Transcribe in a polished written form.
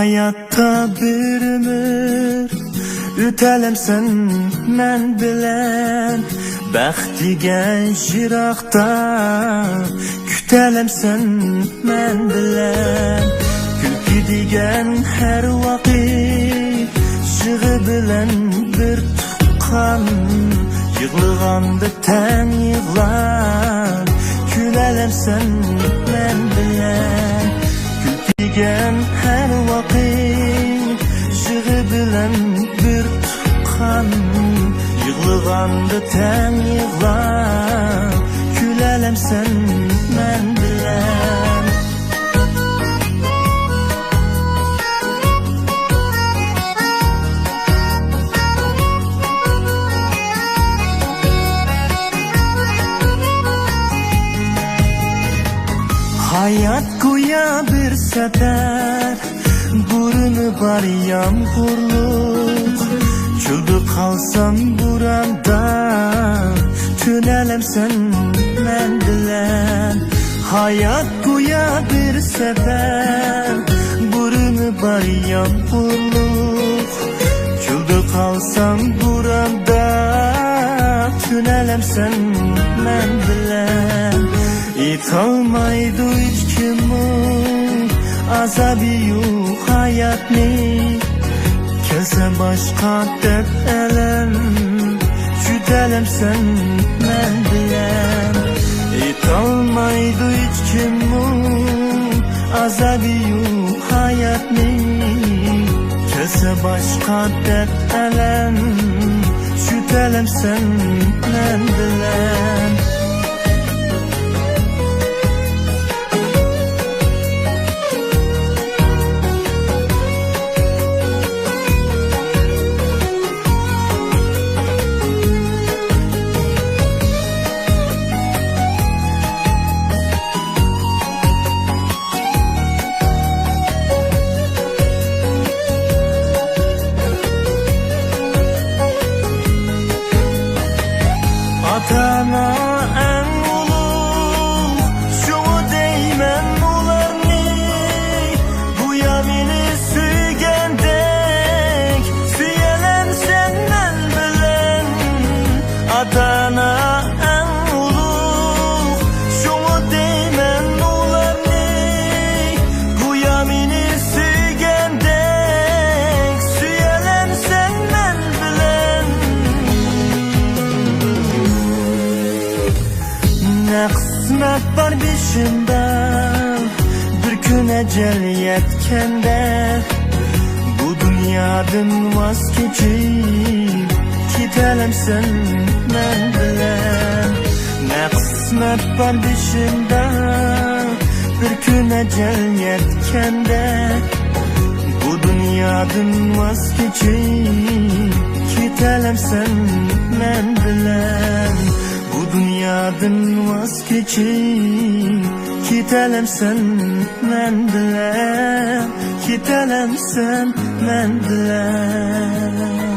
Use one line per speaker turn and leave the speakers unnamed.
Hayatta bir ömür ütelim sen men bilen, baxt degan şiroqda kütelim sen men bilen. Kulki degan her vaqt shig'i bilan bir tuqqan, yig'laganda tan yig'lar, kulelim sen men bilen. Kulki degan her vaqt shig'i bilan bir tuqqan, yig'laganda tan yig'lar, kulelim sen men bilen. Hayat go'yo bir safar, burni bor yomg'irlik, cho'lda qolsam bo'ronda, tunalamsan men bilan. Hayat go'yo bir safar, burni bor yomg'irlik, cho'lda qolsam bo'ronda, tunalamsan men bilan. Yetolmaydi hech kimning azabi yo'q hayotni, kelsa boshqa deb alam, jutalamsan men bilan. Yetolmaydi hech kimning azabi yo'q hayotni, kelsa boshqa deb alam, jutalamsan men bilan. Ata-ana en ulug', şunu deymen ularni, go'yo meni suygandek, suyalan sen men bilan. Ata-ana en ulug', şunu deymen ularni, go'yo meni suygandek, suyalan sen men bilan. Ne kısmet var başımda, bir gün ecel yetkende, bu dünyadan vazgeçip gidelim sen men bilen. Ne kısmet var başımda, bir gün ecel yetkende, bu dünyadan vazgeçip gidelim sen men bilen. Bu dünyadan vazgeçip gidelim sen men bilen, gidelim sen men bilen.